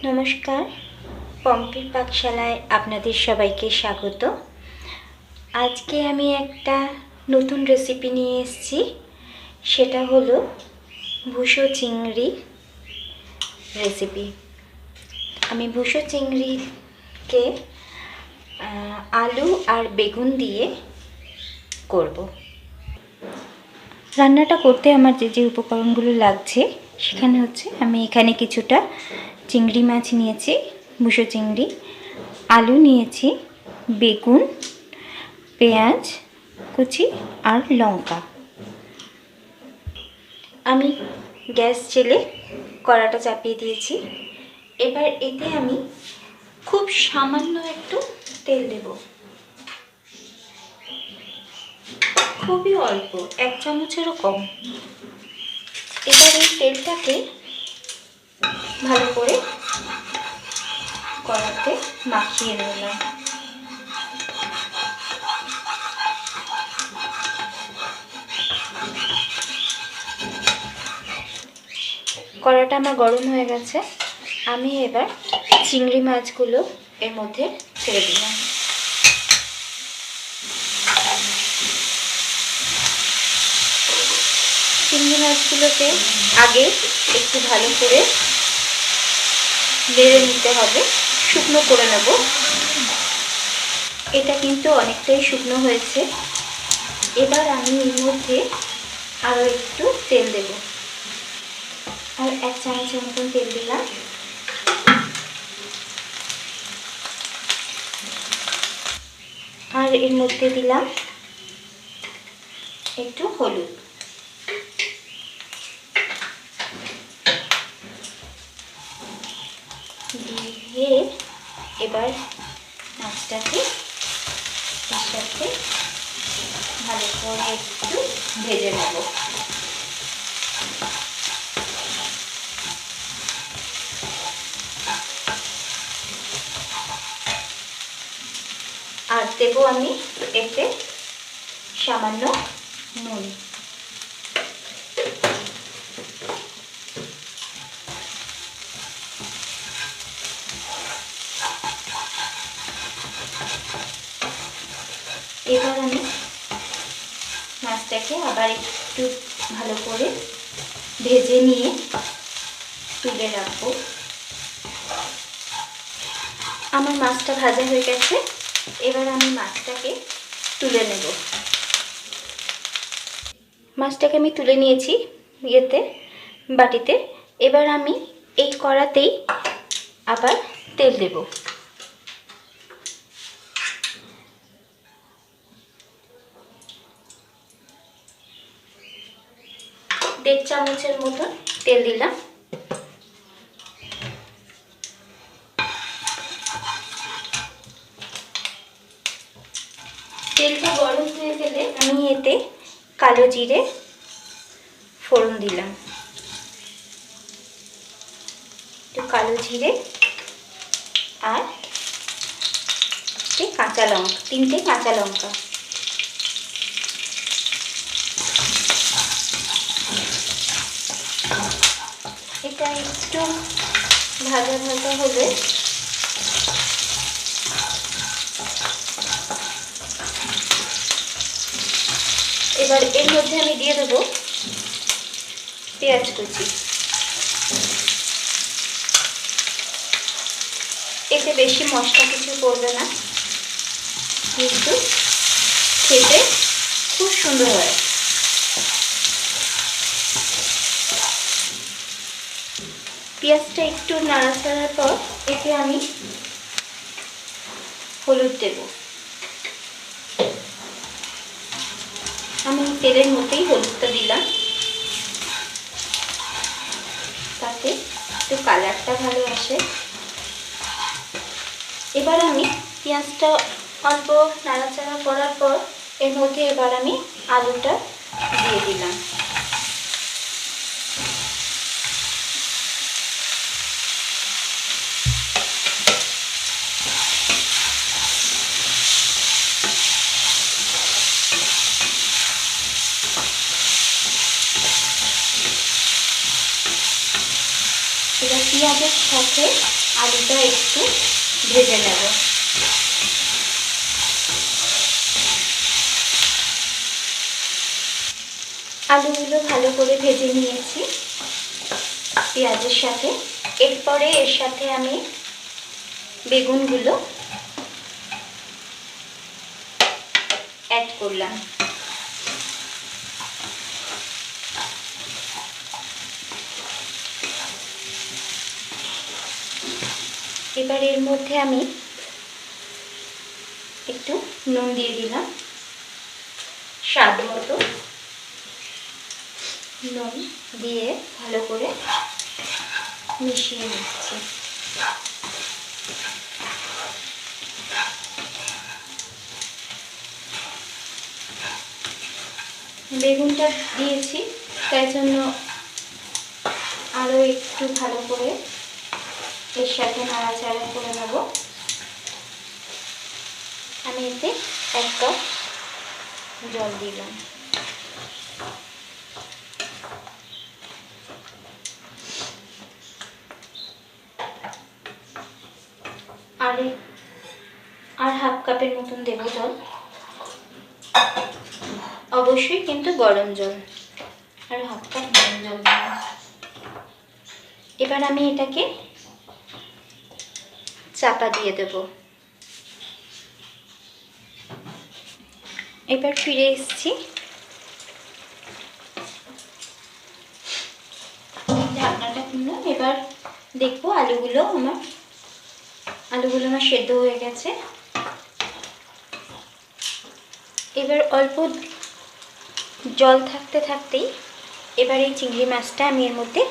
নমস্কার, পম্পির পাকশালায় আপনাদের সবাইকে স্বাগত। আজকে আমি একটা নতুন রেসিপি নিয়ে এসেছি, সেটা হলো ভুসো চিংড়ি রেসিপি। আমি ভুসো চিংড়িকে আলু আর বেগুন দিয়ে করব। রান্নাটা করতে আমার যে যে উপকরণগুলো লাগছে সেখানে হচ্ছে আমি এখানে কিছুটা চিংড়ি মাছ নিয়েছি, ভুসো চিংড়ি, আলু নিয়েছি, বেগুন, পেঁয়াজ কুচি আর লঙ্কা। আমি গ্যাস জেলে কড়াটা চাপিয়ে দিয়েছি। এবার এতে আমি খুব সামান্য একটু তেল দেব, খুবই অল্প, 1 চামচেরও কম। এবার এই তেলটাকে ভালো করে কড়াতে মাখিয়ে নিলাম। কড়াটা আমার গরম হয়ে গেছে। আমি এবার চিংড়ি মাছগুলো এর মধ্যে ছেড়ে দিলাম। চিংড়ি মাছগুলোকে আগে একটু ভালো করে নেড়ে নিতে হবে, শুকনো করে নেব। এটা কিন্তু অনেকটাই শুকনো হয়েছে। এবার আমি এর মধ্যে আরও একটু তেল দেব, আর 1 চামচের মতন তেল দিলাম। আর এর মধ্যে দিলাম একটু হলুদ। দিয়ে এবার মাছটাকে এর সাথে ভালো করে একটু ভেজে নেব। আর দেব আমি এতে সামান্য নুন। এবার আমি মাছটাকে আবার একটু ভালো করে ভেজে নিয়ে তুলে রাখবো। আমার মাছটা ভাজা হয়ে গেছে। এবার আমি মাছটাকে তুলে নেব। মাছটাকে আমি তুলে নিয়েছি বাটিতে। এবার আমি এই কড়াতেই আবার তেল দেব। দেড় চামচের মতন তেল দিলাম। তেলটা গরম হয়ে গেলে আমি এতে কালো জিরে ফোড়ন দিলাম। একটু কালো জিরে আর কাঁচা লঙ্কা, 3টে কাঁচা লঙ্কা। এটা একটু ভাজা ভাজা হলে এবার এর মধ্যে আমি দিয়ে দেবো পেঁয়াজ কুচি। এতে বেশি মশলা কিছু পড়বে না, কিন্তু খেতে খুব সুন্দর হয়। পেঁয়াজটা একটু নাড়াচাড়ার পর এতে আমি হলুদ দেব। আমি তেলের মধ্যেই হলুদটা দিলাম, তাতে একটু কালারটা ভালো আসে। এবার আমি পেঁয়াজটা অল্প নাড়াচাড়া করার পর এর মধ্যে এবার আমি আলুটা দিয়ে দিলাম। এবার পেঁয়াজের সাথে আলুটা একটু ভেজে নেব। আলুগুলো ভালো করে ভেজে নিয়েছি পেঁয়াজের সাথে। এরপরে এর সাথে আমি বেগুনগুলো অ্যাড করলাম। এবার এর মধ্যে আমি একটু নুন দিয়ে দিলাম, স্বাদ মতো নুন দিয়ে ভালো করে মিশিয়ে নিচ্ছি। বেগুনটা দিয়েছি তাই জন্য আরও একটু ভালো করে এর সাথে নাড়াচাড়া করে নেব। আমি এতে 1 কাপ জল দিলাম। আর 1/2 কাপের মতন দেব জল, অবশ্যই কিন্তু গরম জল। আর 1/2 কাপ গরম জল দিলাম। এবার আমি এটাকে চাপা দিয়ে দেব। এবার ফিরে এসেছি। ঢাকনাটা খুললাম। এবার দেখবো আলুগুলো আমার সেদ্ধ হয়ে গেছে। এবার অল্প জল থাকতে থাকতেই এবার এই চিংড়ি মাছটা আমি এর মধ্যে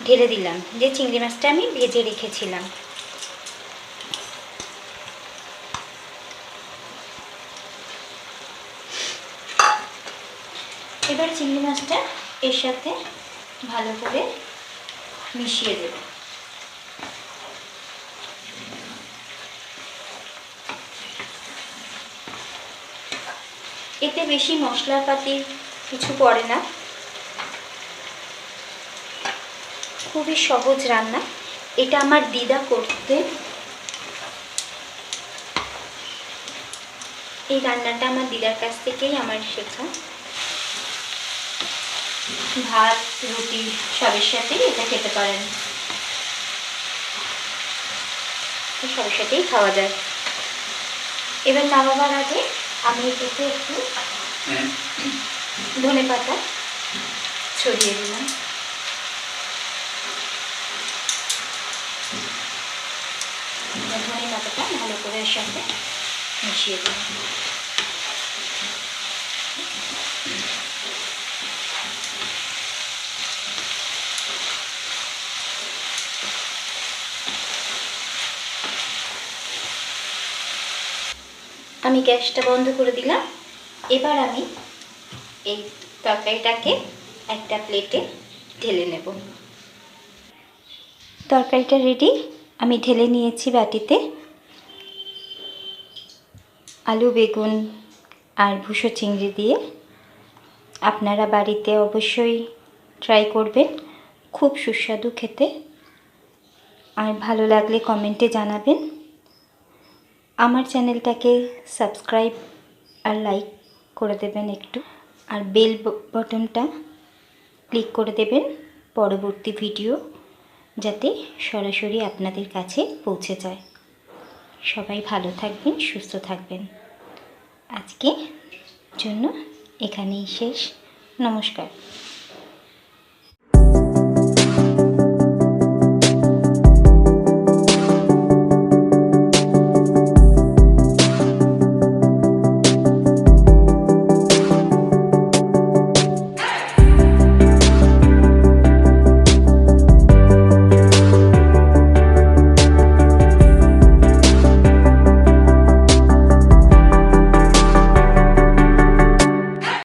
ঢেলে দিলাম, যে চিংড়ি মাছটা আমি ভেজে রেখেছিলাম। এবার চিংড়ি মাছটা এর সাথে ভালো করে মিশিয়ে দেব। এতে বেশি মশলাপাতি কিছু পড়ে না, খুবই সহজ রান্না। এটা আমার দিদা করতে, এই রান্নাটা আমার দিদার কাছ থেকেই আমার শেখা। ভাত রুটি সবের সাথেই এটা খেতে পারেন, সবের সাথেই খাওয়া যায়। এবার নামাবার আগে আমি এতে একটু ধনেপাতা ছড়িয়ে দিলাম। ধনেপাতাটা ভালো করে এর সাথে মিশিয়ে দিলাম। আমি গ্যাসটা বন্ধ করে দিলাম। এবার আমি এই তরকারিটাকে একটা প্লেটে ঢেলে নেব। তরকারিটা রেডি, আমি ঢেলে নিয়েছি বাটিতে। আলু বেগুন আর ভুসো চিংড়ি দিয়ে আপনারা বাড়িতে অবশ্যই ট্রাই করবেন, খুব সুস্বাদু খেতে। আর ভালো লাগলে কমেন্টে জানাবেন। আমার চ্যানেলটাকে সাবস্ক্রাইব আর লাইক করে দেবেন একটু, আর বেল বটনটা ক্লিক করে দেবেন পরবর্তী ভিডিও যাতে সরাসরি আপনাদের কাছে পৌঁছে যায়। সবাই ভালো থাকবেন, সুস্থ থাকবেন। আজকে জন্য এখানেই শেষ। নমস্কার।